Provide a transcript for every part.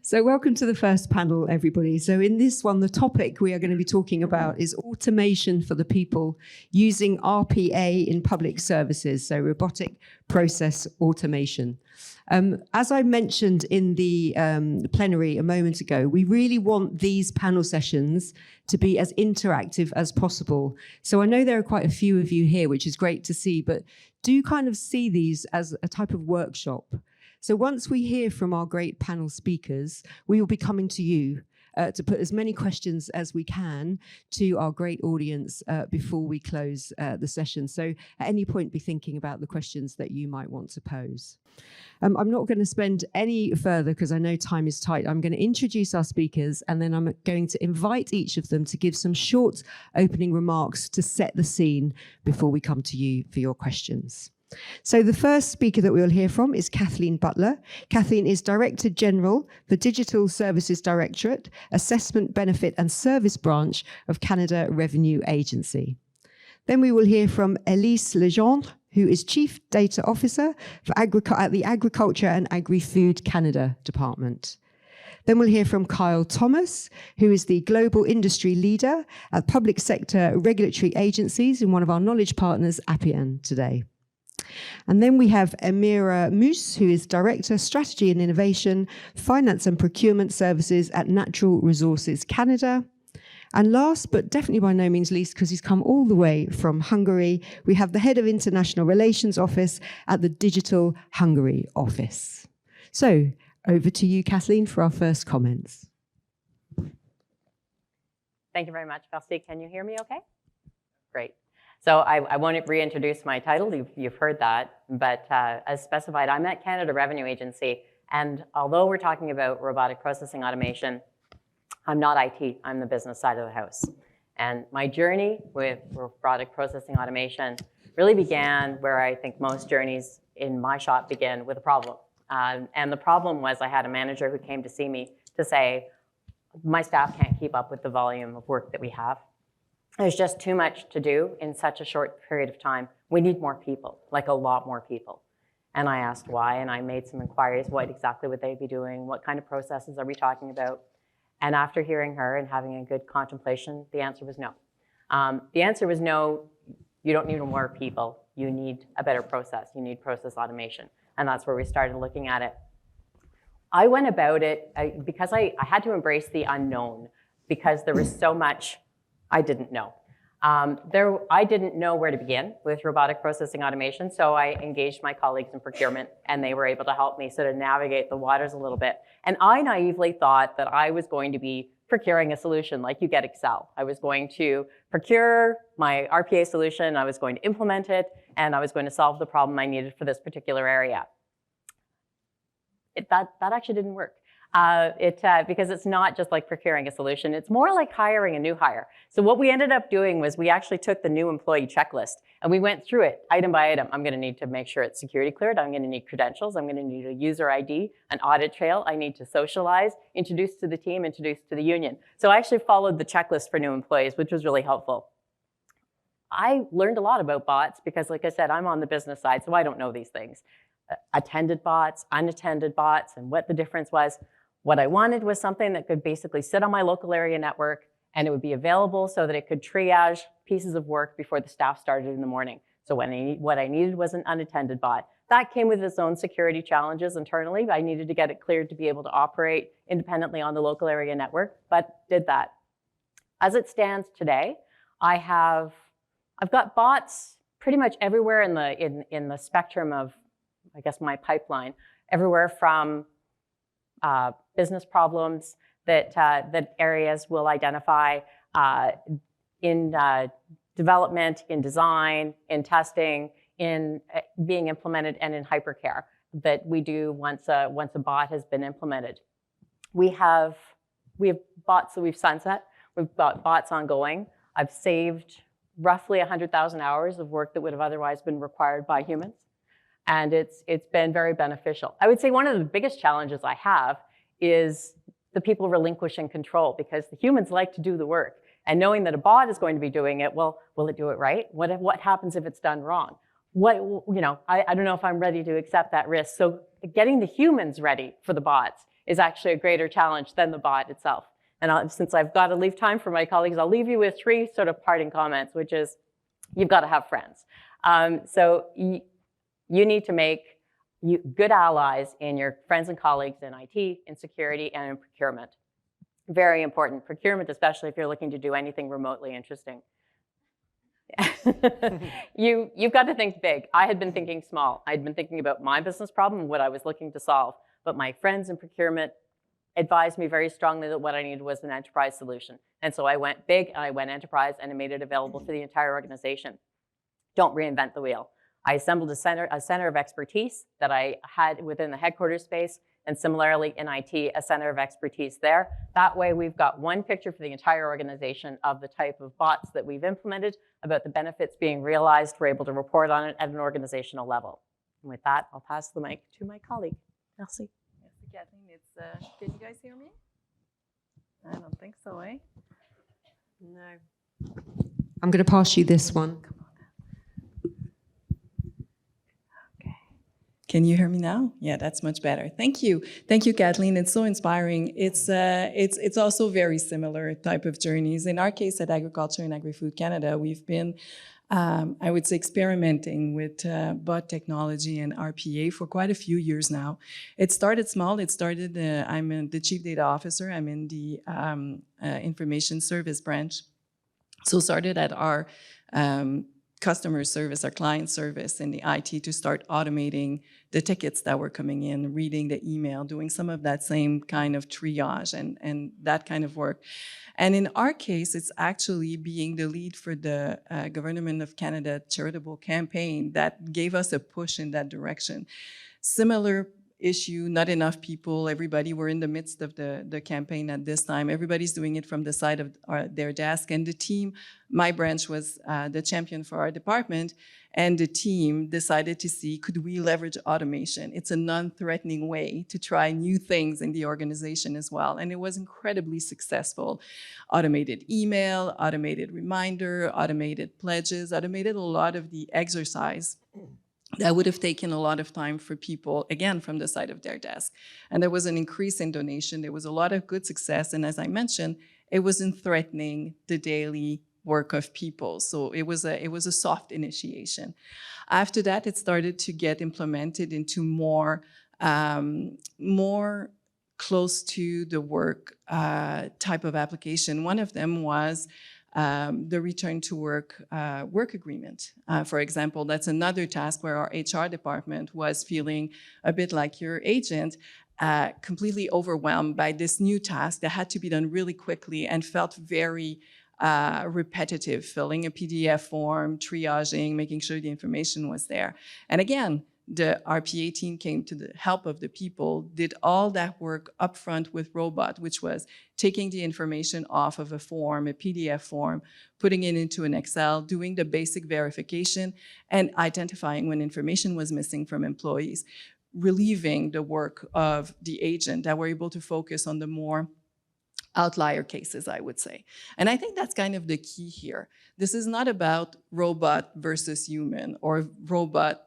So welcome to the first panel, everybody. So in this one, the topic we are going to be talking about is automation for the people using RPA in public services, so robotic process automation. As I mentioned in the plenary a moment ago, we really want these panel sessions to be as interactive as possible. So I know there are quite a few of you here, which is great to see, but do kind of see these as a type of workshop. So once we hear from our great panel speakers, we will be coming to you to put as many questions as we can to our great audience before we close the session. So at any point, be thinking about the questions that you might want to pose. I'm not going to spend any further because I know time is tight. I'm going to introduce our speakers and then I'm going to invite each of them to give some short opening remarks to set the scene before we come to you for your questions. So the first speaker that we'll hear from is Kathleen Butler. Kathleen is Director General for Digital Services Directorate, Assessment, Benefit and Service Branch of Canada Revenue Agency. Then we will hear from Elise Legendre, who is Chief Data Officer for at the Agriculture and Agri-Food Canada Department. Then we'll hear from Kyle Thomas, who is the Global Industry Leader at Public Sector Regulatory Agencies in one of our knowledge partners, Appian, today. And then we have Amira Moose, who is Director, Strategy and Innovation, Finance and Procurement Services at Natural Resources Canada. And last, but definitely by no means least, because he's come all the way from Hungary, we have the Head of International Relations Office at the Digital Hungary Office. So over to you, Kathleen, for our first comments. Thank you very much, Kelsey. Can you hear me okay? Great. So I won't reintroduce my title, you've heard that, but as specified, I'm at Canada Revenue Agency, and although we're talking about robotic processing automation, I'm not IT, I'm the business side of the house. And my journey with robotic processing automation really began where I think most journeys in my shop begin, with a problem. And the problem was I had a manager who came to see me to say, my staff can't keep up with the volume of work that we have. There's just too much to do in such a short period of time. We need more people, like a lot more people. And I asked why, and I made some inquiries. What exactly would they be doing? What kind of processes are we talking about? And after hearing her and having a good contemplation, the answer was no. The answer was no, you don't need more people. You need a better process. You need process automation. And that's where we started looking at it. I went about it because I had to embrace the unknown, because there was so much I didn't know. I didn't know where to begin with robotic processing automation, so I engaged my colleagues in procurement, and they were able to help me sort of navigate the waters a little bit. And I naively thought that I was going to be procuring a solution like you get Excel. I was going to procure my RPA solution, I was going to implement it, and I was going to solve the problem I needed for this particular area. That actually didn't work. Because it's not just like procuring a solution, it's more like hiring a new hire. So what we ended up doing was we actually took the new employee checklist and we went through it item by item. I'm gonna need to make sure it's security cleared, I'm gonna need credentials, I'm gonna need a user ID, an audit trail, I need to socialize, introduce to the team, introduce to the union. So I actually followed the checklist for new employees, which was really helpful. I learned a lot about bots because, like I said, I'm on the business side, so I don't know these things. Attended bots, unattended bots, and what the difference was. What I wanted was something that could basically sit on my local area network and it would be available so that it could triage pieces of work before the staff started in the morning. So what I needed was an unattended bot. That came with its own security challenges internally. I needed to get it cleared to be able to operate independently on the local area network, but did that. As it stands today, I've got bots pretty much everywhere in the spectrum of, I guess, my pipeline, everywhere from business problems that areas will identify in development, in design, in testing, in being implemented, and in hypercare that we do once a bot has been implemented. We have bots that we've sunset. We've got bots ongoing. I've saved roughly 100,000 hours of work that would have otherwise been required by humans. And it's been very beneficial. I would say one of the biggest challenges I have is the people relinquishing control, because the humans like to do the work. And knowing that a bot is going to be doing it, well, will it do it right? What happens if it's done wrong? I don't know if I'm ready to accept that risk. So getting the humans ready for the bots is actually a greater challenge than the bot itself. And since I've got to leave time for my colleagues, I'll leave you with 3 sort of parting comments, which is you've got to have friends. So you need to make good allies in your friends and colleagues in IT, in security, and in procurement. Very important. Procurement, especially if you're looking to do anything remotely interesting. You've got to think big. I had been thinking small. I'd been thinking about my business problem and what I was looking to solve. But my friends in procurement advised me very strongly that what I needed was an enterprise solution. And so I went big and I went enterprise and I made it available to the entire organization. Don't reinvent the wheel. I assembled a center of expertise that I had within the headquarters space, and similarly in IT, a center of expertise there. That way we've got one picture for the entire organization of the type of bots that we've implemented, about the benefits being realized. We're able to report on it at an organizational level. And with that, I'll pass the mic to my colleague. Merci. Merci, Kathleen. Can you guys hear me? I don't think so, eh? No. I'm going to pass you this one. Can you hear me now? Yeah, that's much better. Thank you. Thank you, Kathleen. It's so inspiring. It's also very similar type of journeys. In our case at Agriculture and Agri-Food Canada, we've been, I would say, experimenting with bot technology and RPA for quite a few years now. It started small. It started, I'm the Chief Data Officer. I'm in the Information Service branch. So started at our customer service, our client service in the IT to start automating the tickets that were coming in, reading the email, doing some of that same kind of triage and that kind of work. And in our case, it's actually being the lead for the Government of Canada charitable campaign that gave us a push in that direction. Similar issue, not enough people, everybody were in the midst of the campaign at this time. Everybody's doing it from the side of their desk, and the team, my branch was the champion for our department, and the team decided to see, could we leverage automation? It's a non-threatening way to try new things in the organization as well, and it was incredibly successful. Automated email, automated reminder, automated pledges, automated a lot of the exercise that would have taken a lot of time for people, again, from the side of their desk. And there was an increase in donation. There was a lot of good success. And as I mentioned, it wasn't threatening the daily work of people. So it was a soft initiation. After that, it started to get implemented into more close to the work type of application. One of them was the return to work agreement. For example, that's another task where our HR department was feeling a bit like your agent, completely overwhelmed by this new task that had to be done really quickly and felt very repetitive, filling a PDF form, triaging, making sure the information was there. And again, the RPA team came to the help of the people, did all that work upfront with robot, which was taking the information off of a form, a PDF form, putting it into an Excel, doing the basic verification, and identifying when information was missing from employees, relieving the work of the agent that were able to focus on the more outlier cases, I would say. And I think that's kind of the key here. This is not about robot versus human or robot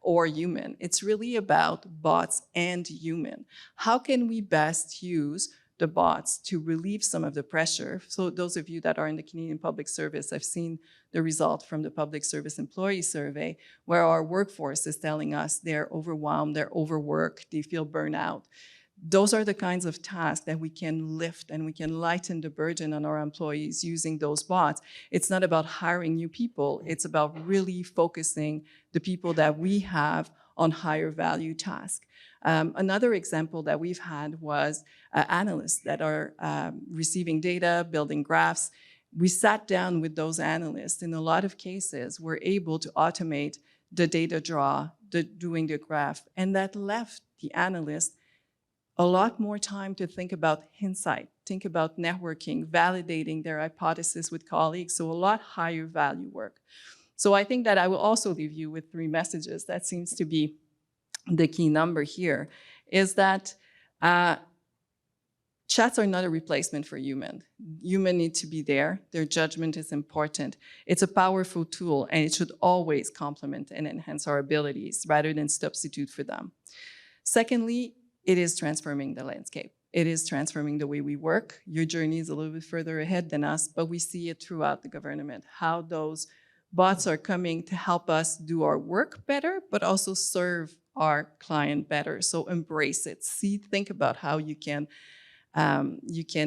or human. It's really about bots and human. How can we best use the bots to relieve some of the pressure? So those of you that are in the Canadian Public Service have seen the result from the Public Service Employee Survey, where our workforce is telling us they're overwhelmed, they're overworked, they feel burnout. Those are the kinds of tasks that we can lift and we can lighten the burden on our employees using those bots. It's not about hiring new people. It's about really focusing the people that we have on higher value tasks. Another example that we've had was analysts that are receiving data, building graphs. We sat down with those analysts. In a lot of cases, we're able to automate the data draw, doing the graph, and that left the analyst a lot more time to think about insight, think about networking, validating their hypothesis with colleagues, so a lot higher value work. So I think that I will also leave you with 3 messages. That seems to be the key number here, is that chats are not a replacement for human. Human need to be there. Their judgment is important. It's a powerful tool, and it should always complement and enhance our abilities rather than substitute for them. Secondly, it is transforming the landscape. It is transforming the way we work. Your journey is a little bit further ahead than us, but we see it throughout the government, how those bots are coming to help us do our work better, but also serve our client better. So embrace it. Think about how you can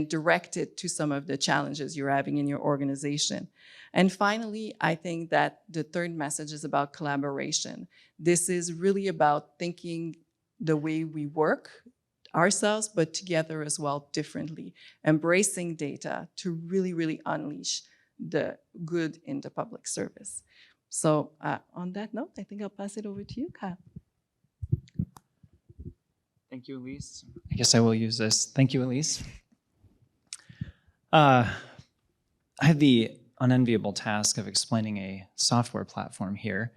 direct it to some of the challenges you're having in your organization. And finally, I think that the third message is about collaboration. This is really about thinking the way we work ourselves, but together as well differently, embracing data to really, really unleash the good in the public service. So on that note, I think I'll pass it over to you, Kyle. Thank you, Elise. I guess I will use this. Thank you, Elise. I have the unenviable task of explaining a software platform here.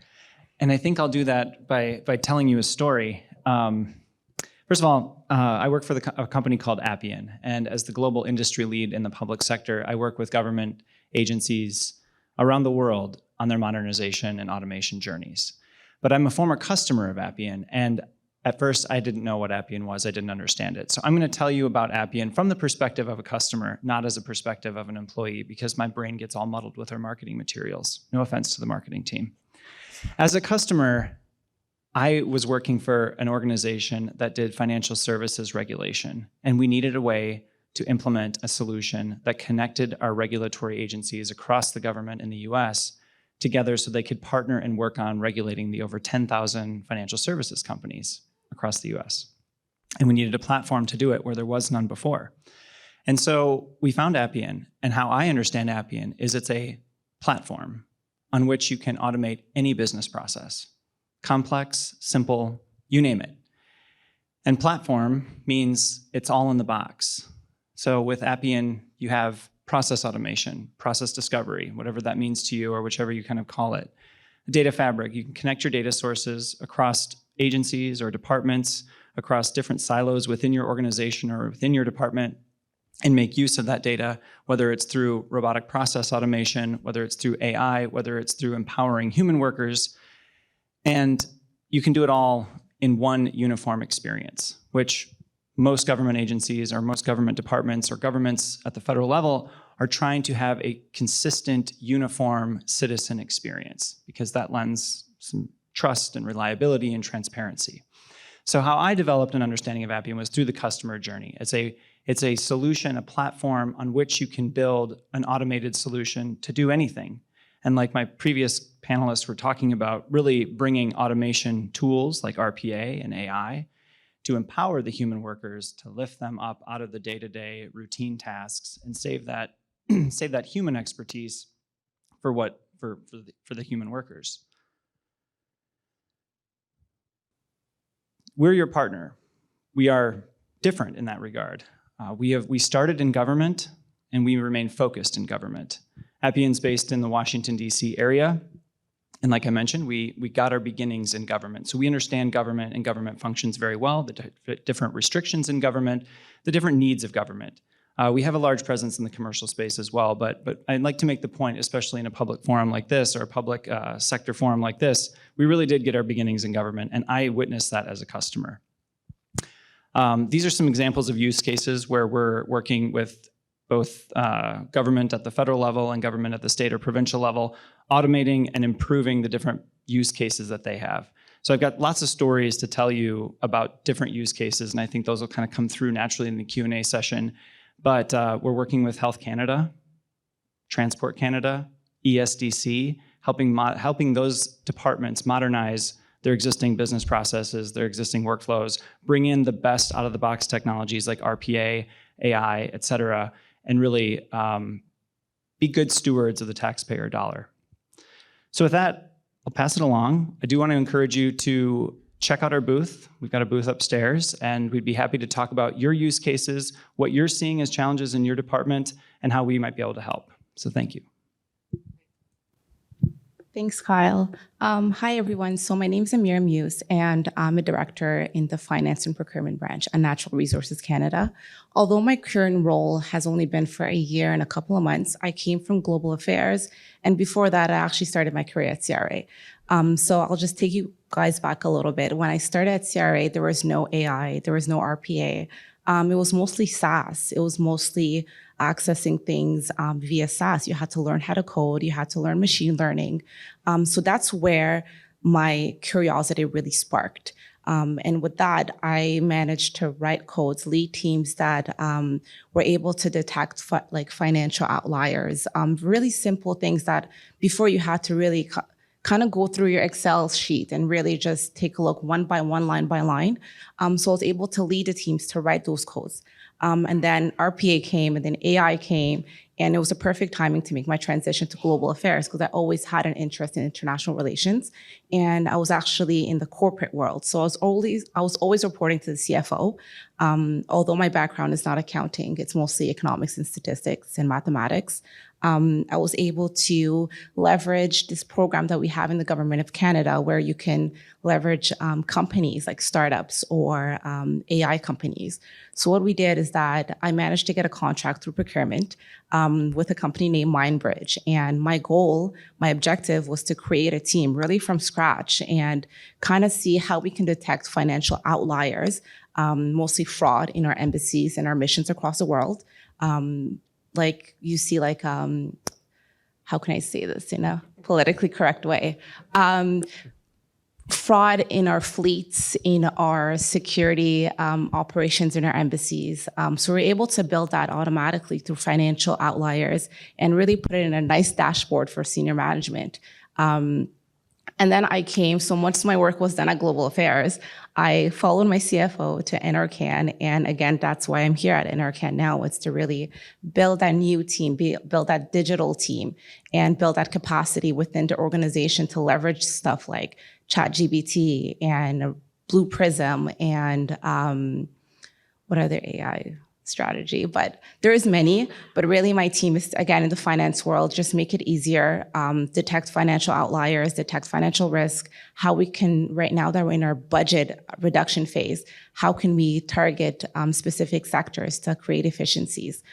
And I think I'll do that by telling you a story. First of all, I work for a company called Appian. And as the global industry lead in the public sector, I work with government agencies around the world on their modernization and automation journeys. But I'm a former customer of Appian, and at first, I didn't know what Appian was. I didn't understand it. So I'm going to tell you about Appian from the perspective of a customer, not as a perspective of an employee, because my brain gets all muddled with our marketing materials. No offense to the marketing team. As a customer, I was working for an organization that did financial services regulation, and we needed a way to implement a solution that connected our regulatory agencies across the government in the US together so they could partner and work on regulating the over 10,000 financial services companies across the US. And we needed a platform to do it where there was none before. And so we found Appian, and how I understand Appian is it's a platform on which you can automate any business process. Complex, simple, you name it. And platform means it's all in the box. So with Appian, you have process automation, process discovery, whatever that means to you or whichever you kind of call it. A data fabric, you can connect your data sources across agencies or departments, across different silos within your organization or within your department, and make use of that data, whether it's through robotic process automation, whether it's through AI, whether it's through empowering human workers. And you can do it all in one uniform experience, which most government agencies or most government departments or governments at the federal level are trying to have a consistent, uniform citizen experience because that lends some trust and reliability and transparency. So how I developed an understanding of Appian was through the customer journey. It's a solution, a platform on which you can build an automated solution to do anything. And like my previous panelists were talking about, really bringing automation tools like RPA and AI to empower the human workers to lift them up out of the day-to-day routine tasks and save that human expertise for the human workers. We're your partner. We are different in that regard. We started in government and we remain focused in government. Appian's based in the Washington, D.C. area. And like I mentioned, we got our beginnings in government. So we understand government and government functions very well, the different restrictions in government, the different needs of government. We have a large presence in the commercial space as well, but I'd like to make the point, especially in a public forum like this or a public sector forum like this, we really did get our beginnings in government, and I witnessed that as a customer. These are some examples of use cases where we're working with both government at the federal level and government at the state or provincial level, automating and improving the different use cases that they have. So I've got lots of stories to tell you about different use cases, and I think those will kind of come through naturally in the Q&A session. But we're working with Health Canada, Transport Canada, ESDC, helping those departments modernize their existing business processes, their existing workflows, bring in the best out-of-the-box technologies like RPA, AI, et cetera, and really be good stewards of the taxpayer dollar. So with that, I'll pass it along. I do want to encourage you to check out our booth. We've got a booth upstairs, and we'd be happy to talk about your use cases, what you're seeing as challenges in your department, and how we might be able to help. So thank you. Thanks, Kyle. Hi, everyone. So my name is Amira Muse, and I'm a director in the Finance and Procurement Branch at Natural Resources Canada. Although my current role has only been for a year and a couple of months, I came from global affairs, and before that, I actually started my career at CRA. So I'll just take you guys back a little bit. When I started at CRA, there was no AI, there was no RPA. It was mostly SaaS. It was mostly accessing things via SaaS. You had to learn how to code. You had to learn machine learning. So that's where my curiosity really sparked. And with that, I managed to write codes, lead teams that were able to detect financial outliers, really simple things that before you had to really kind of go through your Excel sheet and really just take a look one by one, line by line. So I was able to lead the teams to write those codes. And then RPA came, and then AI came, and it was a perfect timing to make my transition to global affairs because I always had an interest in international relations, and I was actually in the corporate world. So I was always reporting to the CFO. Although my background is not accounting, it's mostly economics and statistics and mathematics. I was able to leverage this program that we have in the government of Canada where you can leverage companies like startups or AI companies. So what we did is that I managed to get a contract through procurement with a company named MindBridge. And my objective was to create a team really from scratch and kind of see how we can detect financial outliers, mostly fraud in our embassies and our missions across the world. Like you see, like, how can I say this in a politically correct way? Fraud in our fleets, in our security operations in our embassies. So we're able to build that automatically through financial outliers and really put it in a nice dashboard for senior management. And then so once my work was done at Global Affairs, I followed my CFO to NRCan. And again, that's why I'm here at NRCan now. It's to really build that new team, build that digital team, and build that capacity within the organization to leverage stuff like ChatGPT and Blue Prism and what other AI strategy, but there is many, but really my team is, again, in the finance world, just make it easier, detect financial outliers, detect financial risk, how we can, right now that we're in our budget reduction phase, how can we target specific sectors to create efficiencies?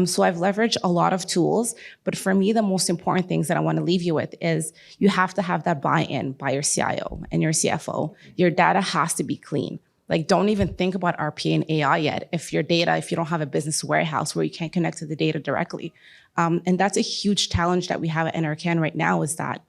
So I've leveraged a lot of tools, but for me, the most important things that I want to leave you with is you have to have that buy-in by your CIO and your CFO. Your data has to be clean. Like, don't even think about RPA and AI yet. If you don't have a business warehouse where you can't connect to the data directly. And that's a huge challenge that we have at NRCan right now is that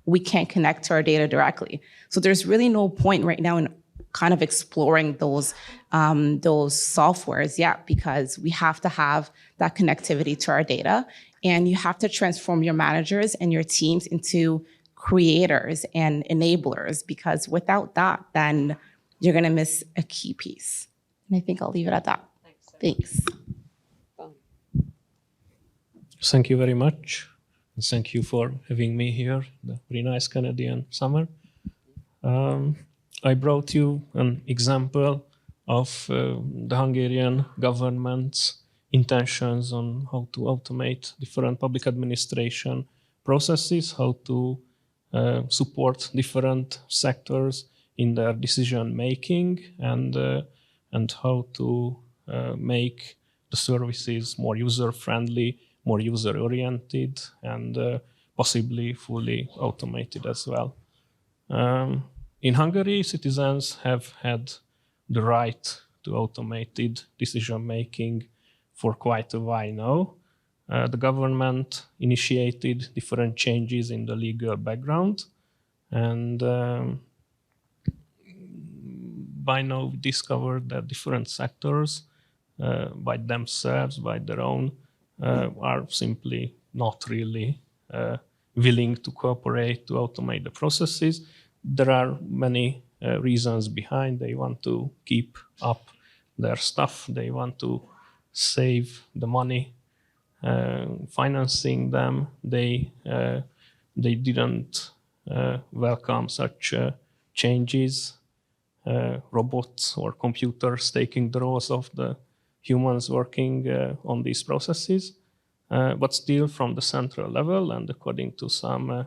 we can't connect to our data directly. So there's really no point right now in kind of exploring those softwares yet because we have to have that connectivity to our data. And you have to transform your managers and your teams into creators and enablers because without that, then you're going to miss a key piece. And I think I'll leave it at that. Thanks. Thank you very much. And thank you for having me here, the very nice Canadian summer. I brought you an example of the Hungarian government's intentions on how to automate different public administration processes, how to support different sectors in their decision making, and how to make the services more user friendly, more user oriented, and possibly fully automated as well. In Hungary, citizens have had the right to automated decision making for quite a while now. The government initiated different changes in the legal background, and by now we discovered that different sectors by themselves, by their own, are simply not really willing to cooperate to automate the processes. There are many reasons behind. They want to keep up their stuff. They want to save the money financing them. They didn't welcome such changes. Robots or computers taking the roles of the humans working on these processes. But still from the central level and according to some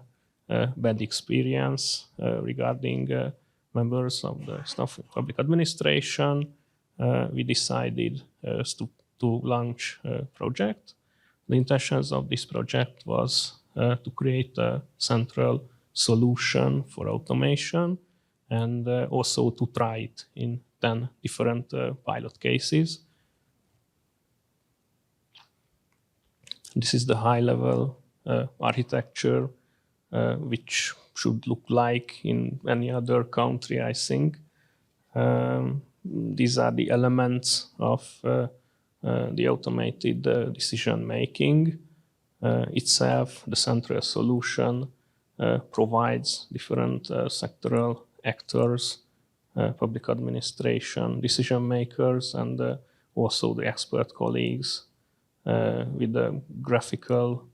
bad experience regarding members of the staff of public administration, we decided to launch a project. The intentions of this project was to create a central solution for automation and also to try it in 10 different pilot cases. This is the high-level architecture, which should look like in any other country, I think. These are the elements of the automated decision-making itself. The central solution provides different sectoral actors, public administration, decision makers, and also the expert colleagues with the graphical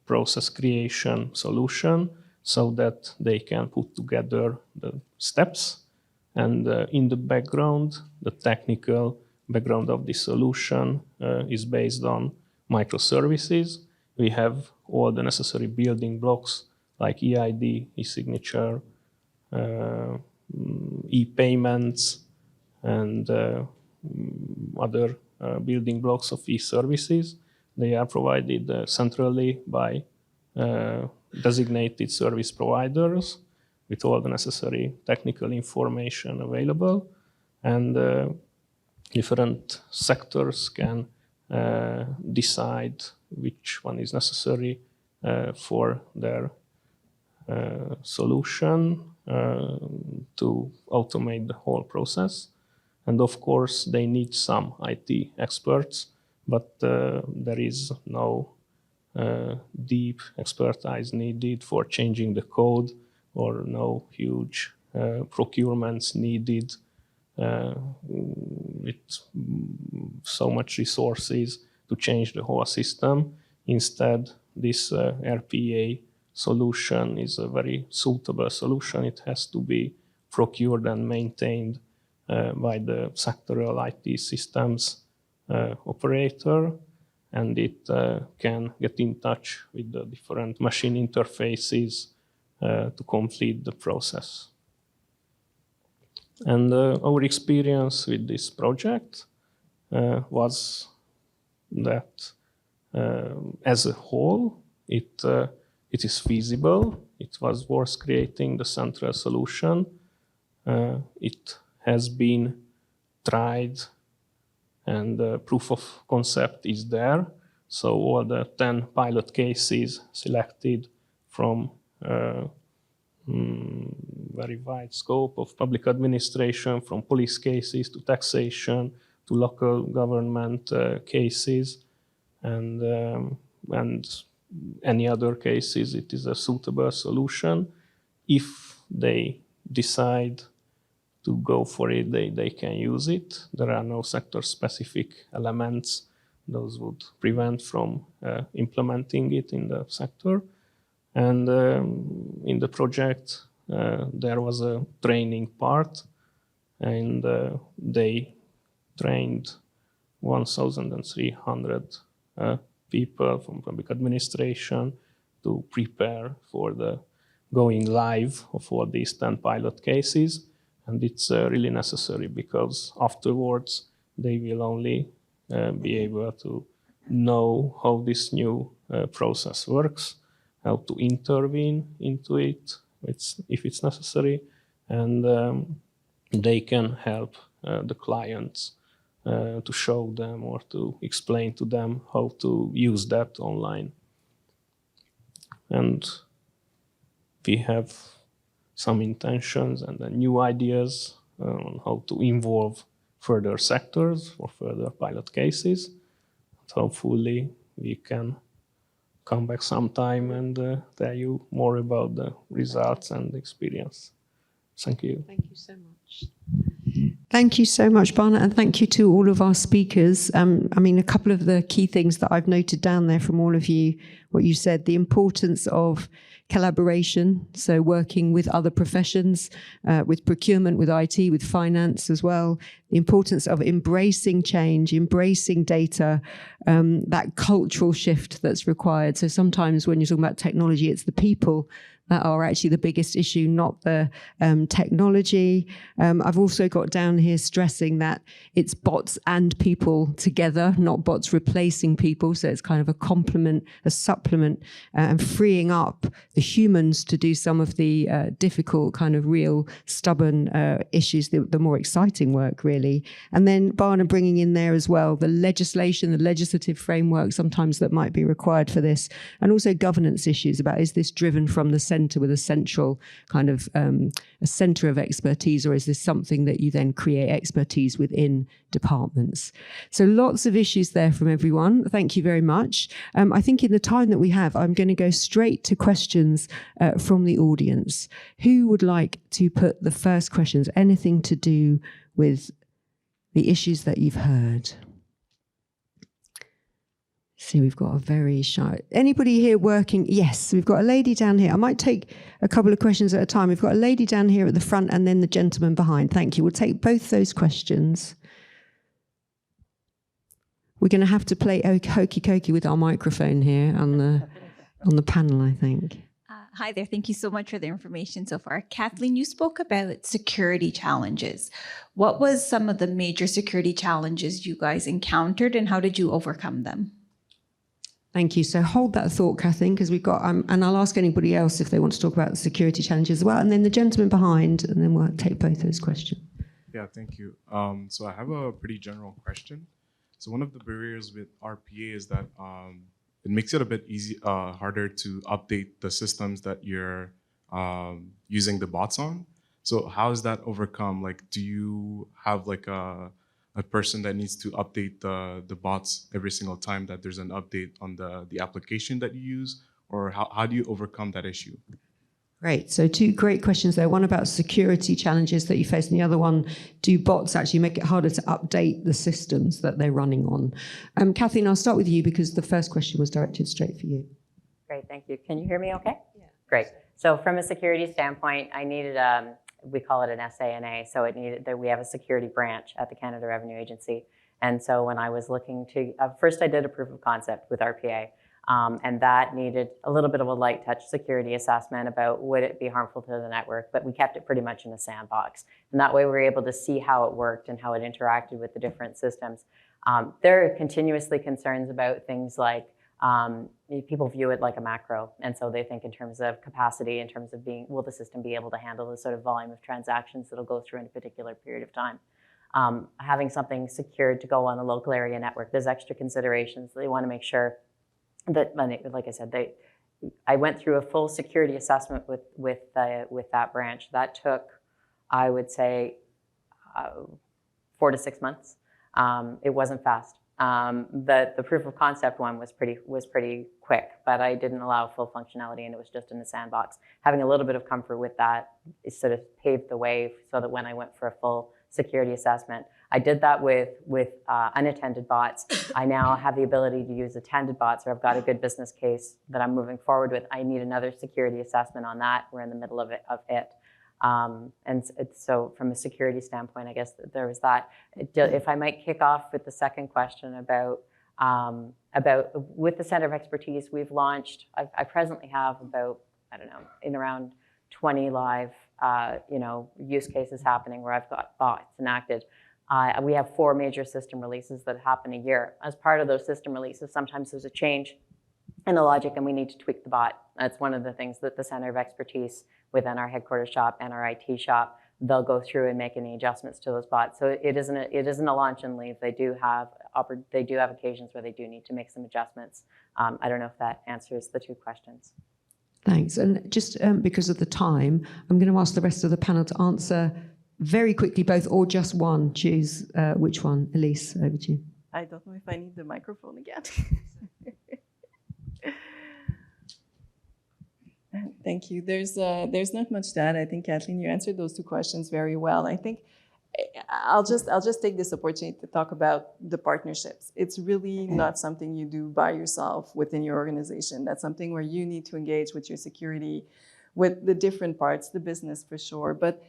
process creation solution so that they can put together the steps. And in the background, the technical background of the solution is based on microservices. We have all the necessary building blocks like EID, e-signature, e-payments, and other building blocks of e-services. They are provided centrally by designated service providers with all the necessary technical information available, and different sectors can decide which one is necessary for their solution to automate the whole process. And of course, they need some IT experts, but there is no deep expertise needed for changing the code, or no huge procurements needed with so much resources to change the whole system. Instead, this RPA solution is a very suitable solution. It has to be procured and maintained by the sectoral IT systems operator, and it can get in touch with the different machine interfaces to complete the process. And our experience with this project was that as a whole, it is feasible. It was worth creating the central solution. It has been tried, and proof of concept is there. So all the 10 pilot cases selected from very wide scope of public administration, from police cases to taxation to local government cases, and any other cases, it is a suitable solution. If they decide to go for it, they can use it. There are no sector-specific elements. Those would prevent from implementing it in the sector. And in the project, there was a training part, and they trained 1,300 people from public administration to prepare for the going live of all these 10 pilot cases. And it's really necessary, because afterwards they will only be able to know how this new process works, how to intervene into it if it's necessary, and they can help the clients to show them or to explain to them how to use that online. And we have some intentions and new ideas on how to involve further sectors for further pilot cases. So hopefully we can come back sometime and tell you more about the results and the experience. Thank you. Thank you so much. Thank you so much, Bana, and thank you to all of our speakers. I mean, a couple of the key things that I've noted down there from all of you, what you said, the importance of collaboration, so working with other professions, with procurement, with IT, with finance as well, the importance of embracing change, embracing data, that cultural shift that's required. So sometimes when you're talking about technology, it's the people that are actually the biggest issue, not the technology. I've also got down here stressing that it's bots and people together, not bots replacing people. So it's kind of a complement, a supplement, and freeing up the humans to do some of the difficult, kind of real, stubborn issues, the more exciting work, really. And then Barna bringing in there as well the legislation, the legislative framework sometimes that might be required for this, and also governance issues about, is this driven from the centre with a central kind of a centre of expertise, or is this something that you then create expertise within departments? So lots of issues there from everyone. Thank you very much. I think in the time that we have, I'm going to go straight to questions from the audience. Who would like to put the first questions, anything to do with the issues that you've heard? See, we've got a very shy... Anybody here working? Yes, we've got a lady down here. I might take a couple of questions at a time. We've got a lady down here at the front and then the gentleman behind. Thank you. We'll take both those questions. We're going to have to play hokey cokey with our microphone here on the panel, I think. Hi there. Thank you so much for the information so far. Kathleen, you spoke about security challenges. What was some of the major security challenges you guys encountered, and how did you overcome them? Thank you. So hold that thought, Kathleen, because we've got, and I'll ask anybody else if they want to talk about the security challenges as well, and then the gentleman behind, and then we'll take both those questions. Yeah, thank you. So I have a pretty general question. So one of the barriers with RPA is that it makes it a bit harder to update the systems that you're using the bots on. So how is that overcome? Like, do you have like a person that needs to update the bots every single time that there's an update on the application that you use? Or how do you overcome that issue? Great. So two great questions there. One about security challenges that you face, and the other one, do bots actually make it harder to update the systems that they're running on? Kathleen, I'll start with you because the first question was directed straight for you. Great, thank you. Can you hear me okay? Yeah. Great. So from a security standpoint, I needed, we call it an SANA, so it needed that we have a security branch at the Canada Revenue Agency. And so when I was looking to, first I did a proof of concept with RPA. And that needed a little bit of a light touch security assessment about would it be harmful to the network, but we kept it pretty much in a sandbox. And that way we were able to see how it worked and how it interacted with the different systems. There are continuously concerns about things like people view it like a macro. And so they think in terms of capacity, in terms of will the system be able to handle the sort of volume of transactions that'll go through in a particular period of time. Having something secured to go on a local area network, there's extra considerations. They want to make sure that, like I said, I went through a full security assessment with that branch. That took, I would say, 4 to 6 months. It wasn't fast. The proof of concept one was pretty quick, but I didn't allow full functionality, and it was just in the sandbox. Having a little bit of comfort with that sort of paved the way so that when I went for a full security assessment, I did that with unattended bots. I now have the ability to use attended bots, or I've got a good business case that I'm moving forward with. I need another security assessment on that. We're in the middle of it. So from a security standpoint, I guess there was that. If I might kick off with the second question about with the Center of Expertise, we've launched, I presently have about, I don't know, in around 20 live use cases happening where I've got bots enacted. We have 4 major system releases that happen a year. As part of those system releases, sometimes there's a change in the logic and we need to tweak the bot. That's one of the things that the Center of Expertise within our headquarters shop and our IT shop, they'll go through and make any adjustments to those bots. So it isn't a launch and leave. They do have occasions where they do need to make some adjustments. I don't know if that answers the 2 questions. Thanks. And just because of the time, I'm going to ask the rest of the panel to answer very quickly both, or just one. Choose which one. Elise, over to you. I don't know if I need the microphone again. Thank you. There's not much to add. I think, Kathleen, you answered those 2 questions very well. I think I'll just take this opportunity to talk about the partnerships. It's really not something you do by yourself within your organization. That's something where you need to engage with your security, with the different parts, the business for sure. But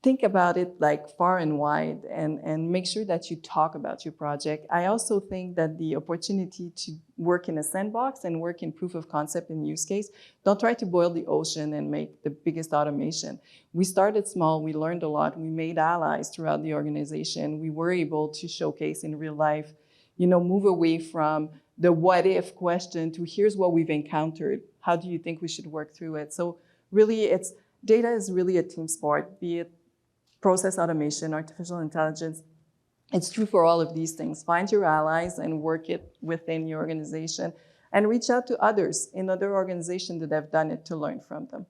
think about it like far and wide and make sure that you talk about your project. I also think that the opportunity to work in a sandbox and work in proof of concept and use case, don't try to boil the ocean and make the biggest automation. We started small, we learned a lot, we made allies throughout the organization. We were able to showcase in real life, move away from the what if question to here's what we've encountered. How do you think we should work through it? So really data is really a team sport, be it process automation, artificial intelligence. It's true for all of these things. Find your allies and work it within your organization and reach out to others in other organizations that have done it to learn from them.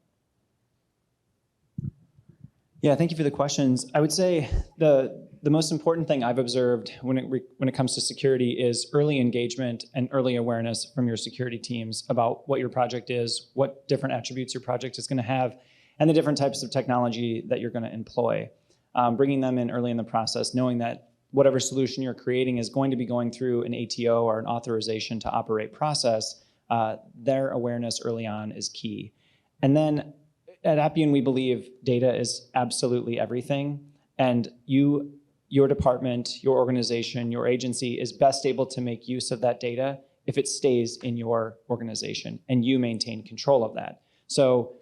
Yeah, thank you for the questions. I would say the most important thing I've observed when it comes to security is early engagement and early awareness from your security teams about what your project is, what different attributes your project is going to have, and the different types of technology that you're going to employ. Bringing them in early in the process, knowing that whatever solution you're creating is going to be going through an ATO or an authorization to operate process, their awareness early on is key. And then at Appian, we believe data is absolutely everything. And your department, your organization, your agency is best able to make use of that data if it stays in your organization and you maintain control of that. So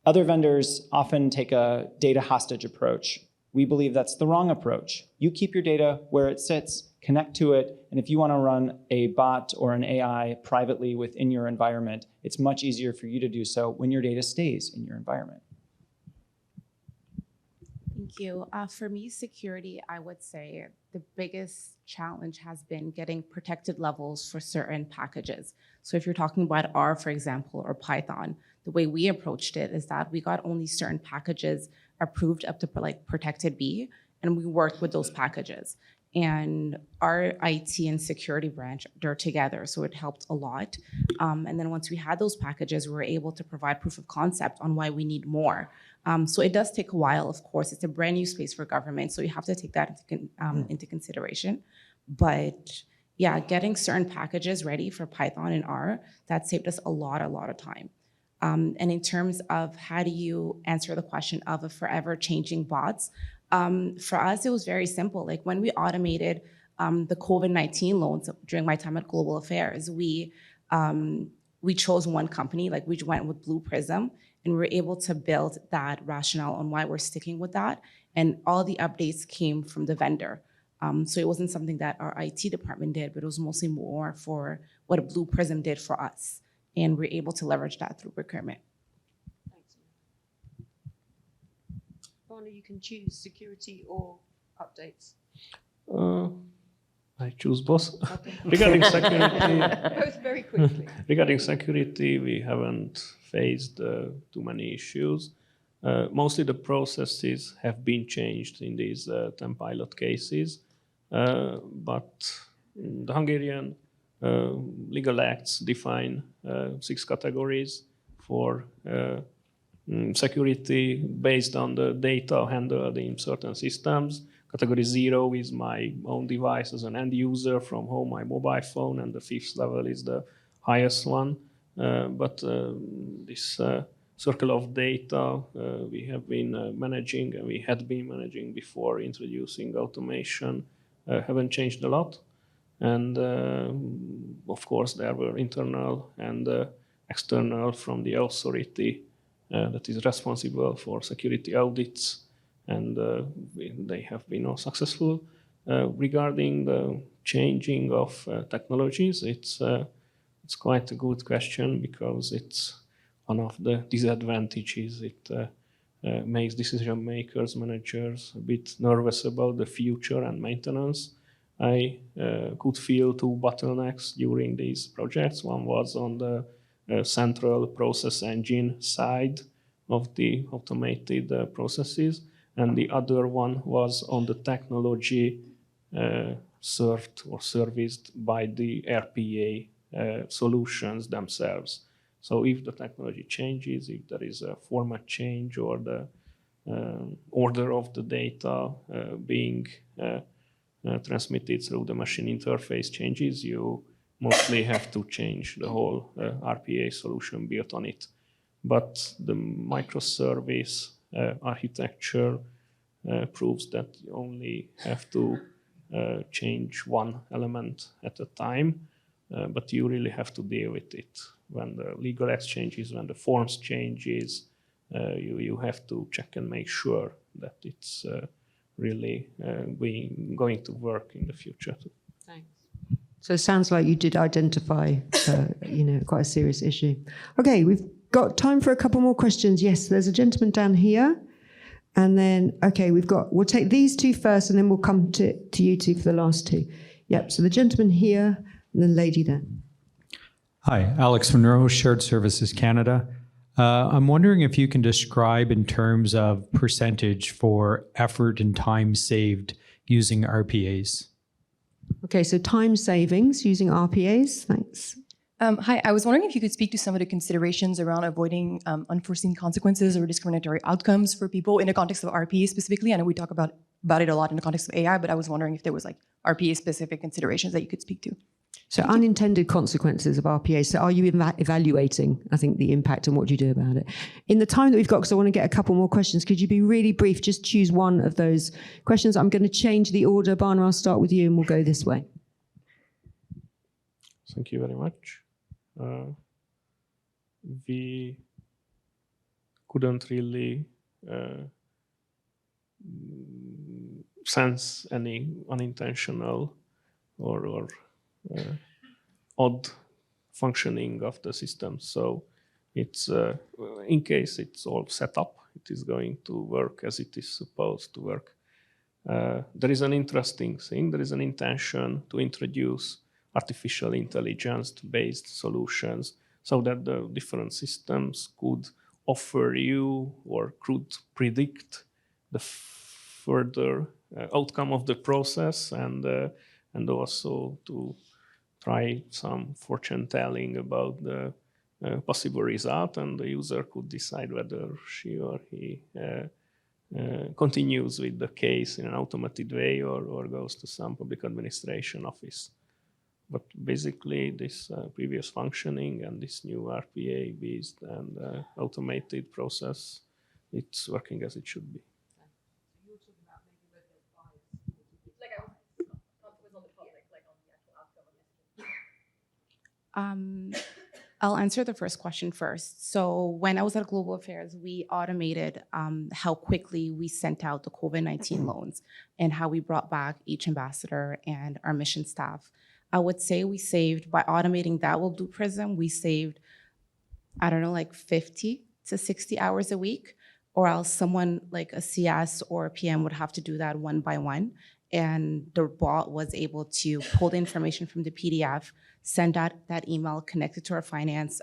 other vendors often take a data hostage approach. We believe that's the wrong approach. You keep your data where it sits, connect to it, and if you want to run a bot or an AI privately within your environment, it's much easier for you to do so when your data stays in your environment. Thank you. For me, security, I would say the biggest challenge has been getting protected levels for certain packages. So if you're talking about R, for example, or Python, the way we approached it is that we got only certain packages approved up to like protected B, and we worked with those packages. And our IT and security branch, they're together, so it helped a lot. And then once we had those packages, we were able to provide proof of concept on why we need more. So it does take a while, of course. It's a brand new space for government, so you have to take that into consideration. But yeah, getting certain packages ready for Python and R, that saved us a lot of time. And in terms of how do you answer the question of a forever changing bots, for us, it was very simple. Like when we automated the COVID-19 loans during my time at Global Affairs, we chose one company, like we went with Blue Prism, and we were able to build that rationale on why we're sticking with that. And all the updates came from the vendor. So it wasn't something that our IT department did, but it was mostly more for what Blue Prism did for us. And we're able to leverage that through procurement. Thanks. Barney, you can choose security or updates. I choose both. Okay. Regarding security, Both very quickly. regarding security, we haven't faced too many issues. Mostly the processes have been changed in these 10 pilot cases, but the Hungarian legal acts define 6 categories for security based on the data handled in certain systems. Category 0 is my own device as an end user from home, my mobile phone, and the 5th level is the highest one. But this circle of data we have been managing, and we had been managing before introducing automation, haven't changed a lot. And of course, there were internal and external from the authority that is responsible for security audits, and they have been all successful. Regarding the changing of technologies, it's quite a good question because it's one of the disadvantages. It makes decision makers, managers a bit nervous about the future and maintenance. I could feel 2 bottlenecks during these projects. One was on the central process engine side of the automated processes, and the other one was on the technology served or serviced by the RPA solutions themselves. So if the technology changes, if there is a format change or the order of the data being transmitted through the machine interface changes, you mostly have to change the whole RPA solution built on it. But the microservice architecture proves that you only have to change one element at a time, but you really have to deal with it. When the legal exchanges, when the forms changes, you have to check and make sure that it's really going to work in the future too. Thanks. So it sounds like you did identify, quite a serious issue. Okay, we've got time for a couple more questions. Yes, there's a gentleman down here. And then, okay, we'll take these two first and then we'll come to you two for the last two. Yep, so the gentleman here and the lady there. Hi, Alex Monroe, Shared Services Canada. I'm wondering if you can describe in terms of percentage for effort and time saved using RPAs. Okay, so time savings using RPAs, thanks. Hi, I was wondering if you could speak to some of the considerations around avoiding unforeseen consequences or discriminatory outcomes for people in the context of RPA specifically. I know we talk about it a lot in the context of AI, but I was wondering if there was like RPA-specific considerations that you could speak to. So unintended consequences of RPA. So are you evaluating, I think, the impact and what do you do about it? In the time that we've got, because I want to get a couple more questions, could you be really brief? Just choose one of those questions. I'm going to change the order. Barna, I'll start with you and we'll go this way. Thank you very much. We couldn't really sense any unintentional or odd functioning of the system. So it's in case it's all set up, it is going to work as it is supposed to work. There is an interesting thing. There is an intention to introduce artificial intelligence-based solutions so that the different systems could offer you or could predict the further outcome of the process and also to try some fortune telling about the possible result, and the user could decide whether she or he continues with the case in an automated way or goes to some public administration office. But basically, this previous functioning and this new RPA-based and automated process, it's working as it should be. I'll answer the first question first. So when I was at Global Affairs, we automated how quickly we sent out the COVID-19 loans and how we brought back each ambassador and our mission staff. I would say we saved, by automating that with Blue Prism, we saved, I don't know, like 50 to 60 hours a week, or else someone like a CS or a PM would have to do that one by one. And the bot was able to pull the information from the PDF, send out that email connected to our finance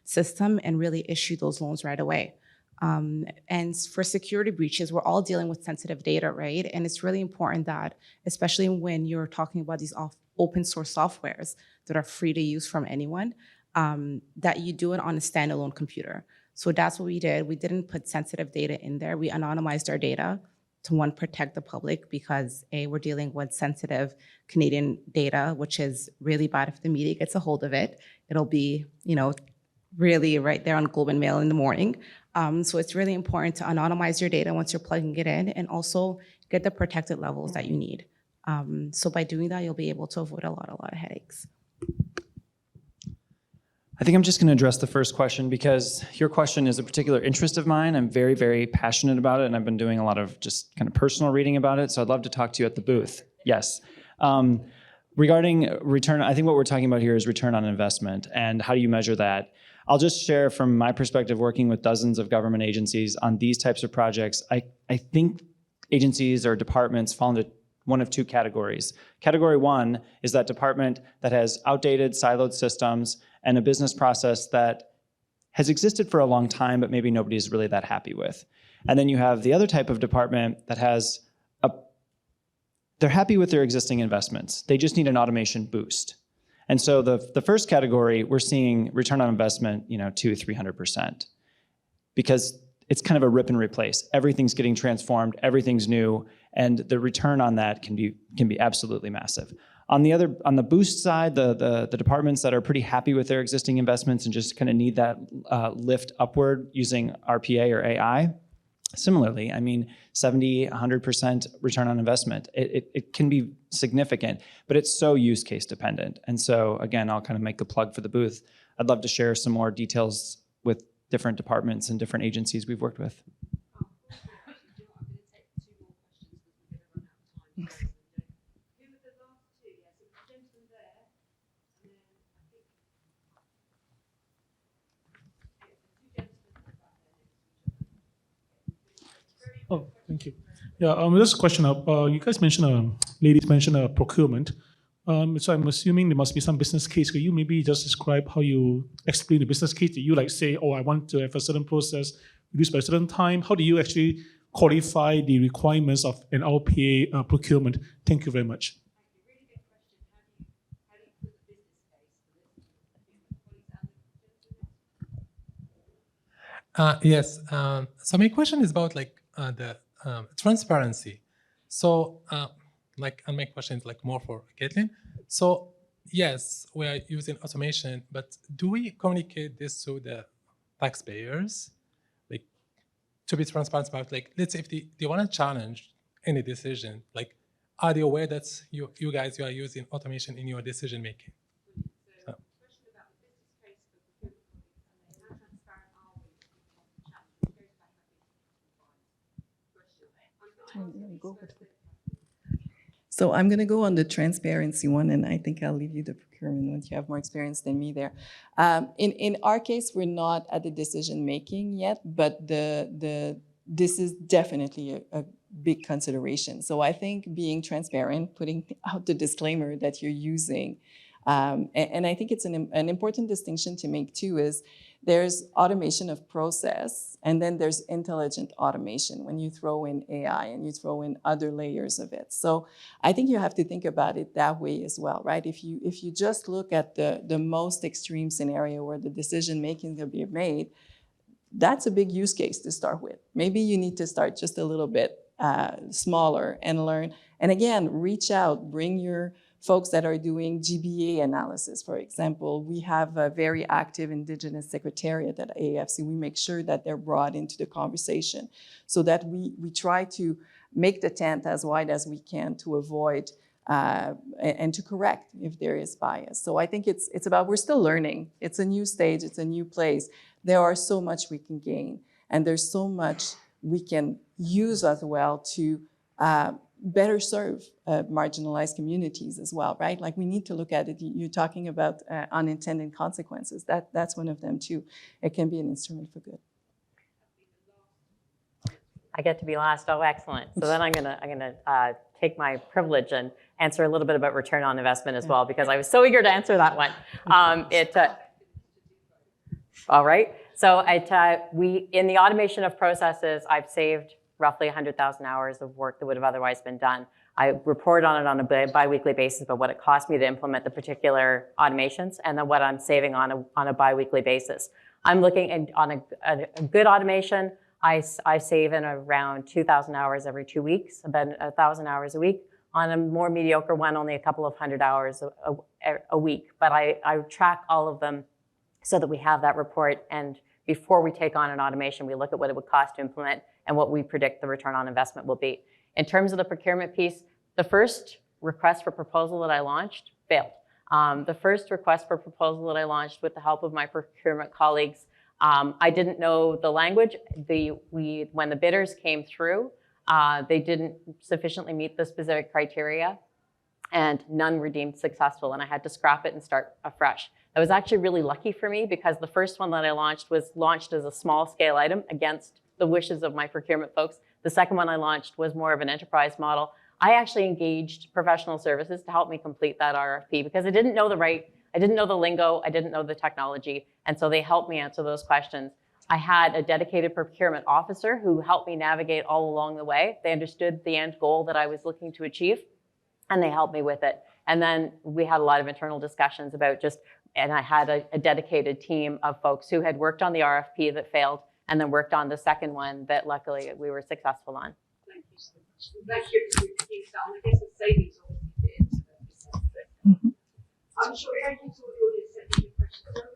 system, and really issue those loans right away. And for security breaches, we're all dealing with sensitive data, right? And it's really important that, especially when you're talking about these open source softwares that are free to use from anyone, that you do it on a standalone computer. So that's what we did. We didn't put sensitive data in there. We anonymized our data to, one, protect the public, because A, we're dealing with sensitive Canadian data, which is really bad if the media gets a hold of it. It'll be, really right there on Globe and Mail in the morning. So it's really important to anonymize your data once you're plugging it in, and also get the protected levels that you need. So by doing that, you'll be able to avoid a lot of headaches. I think I'm just going to address the first question because your question is a particular interest of mine. I'm very, very passionate about it, and I've been doing a lot of just kind of personal reading about it. So I'd love to talk to you at the booth. Yes. Regarding return, I think what we're talking about here is return on investment, and how do you measure that? I'll just share from my perspective, working with dozens of government agencies on these types of projects. I think agencies or departments fall into one of two categories. Category one is that department that has outdated, siloed systems and a business process that has existed for a long time, but maybe nobody's really that happy with. And then you have the other type of department that has they're happy with their existing investments. They just need an automation boost. And so the first category, we're seeing return on investment, 200-300%, because it's kind of a rip and replace. Everything's getting transformed, everything's new, and the return on that can be absolutely massive. On the boost side, the departments that are pretty happy with their existing investments and just kind of need that lift upward using RPA or AI, Similarly, I mean, 70, 100% return on investment, it can be significant, but it's so use case dependent. And so again, I'll kind of make the plug for the booth. I'd love to share some more details with different departments and different agencies we've worked with. Oh, thank you. Yeah, this question up. You guys mentioned, ladies mentioned procurement. So I'm assuming there must be some business case. Could you maybe just describe how you explain the business case? Do you like say, oh, I want to have a certain process reduced by a certain time? How do you actually qualify the requirements of an RPA procurement? Thank you very much. Yes. So my question is about like the transparency. So and my question is like more for Caitlin. So yes, we are using automation, but do we communicate this to the taxpayers, like to be transparent about like, let's say if they want to challenge any decision, like are they aware that you guys are using automation in your decision making? So I'm going to go on the transparency one, and I think I'll leave you the procurement one. You have more experience than me there. In our case, we're not at the decision making yet, but this is definitely a big consideration. So I think being transparent, putting out the disclaimer that you're using, and I think it's an important distinction to make too, is there's automation of process, and then there's intelligent automation when you throw in AI and you throw in other layers of it. So I think you have to think about it that way as well, right? If you just look at the most extreme scenario where the decision making can be made, that's a big use case to start with. Maybe you need to start just a little bit smaller and learn. And again, reach out, bring your folks that are doing GBA analysis, for example. We have a very active Indigenous Secretariat at AFC. We make sure that they're brought into the conversation so that we try to make the tent as wide as we can to avoid and to correct if there is bias. So I think it's about, we're still learning. It's a new stage, it's a new place. There are so much we can gain, and there's so much we can use as well to better serve marginalized communities as well, right? Like we need to look at it. You're talking about unintended consequences. That's one of them too. It can be an instrument for good. I get to be last. Oh, excellent. So then I'm gonna take my privilege and answer a little bit about return on investment as well, because I was so eager to answer that one. All right. So in the automation of processes, I've saved roughly 100,000 hours of work that would have otherwise been done. I report on it on a bi-weekly basis about what it cost me to implement the particular automations and then what I'm saving on a bi-weekly basis. I'm looking on a good automation. I save in around 2,000 hours every 2 weeks, about 1,000 hours a week. On a more mediocre one, only a couple of hundred hours a week. But I track all of them so that we have that report. And before we take on an automation, we look at what it would cost to implement and what we predict the return on investment will be. In terms of the procurement piece, the first request for proposal that I launched failed. The first request for proposal that I launched with the help of my procurement colleagues, I didn't know the language. When the bidders came through, they didn't sufficiently meet the specific criteria, and none were deemed successful, and I had to scrap it and start afresh. That was actually really lucky for me, because the first one that I launched was launched as a small scale item against the wishes of my procurement folks. The second one I launched was more of an enterprise model. I actually engaged professional services to help me complete that RFP, because I didn't know the lingo, I didn't know the technology, and so they helped me answer those questions. I had a dedicated procurement officer who helped me navigate all along the way. They understood the end goal that I was looking to achieve, and they helped me with it. And then we had a lot of internal discussions about and I had a dedicated team of folks who had worked on the RFP that failed and then worked on the second one that luckily we were successful on. Thank you so much. Thank you for I guess the savings obviously bit. I'm sure, thank you to all the audience.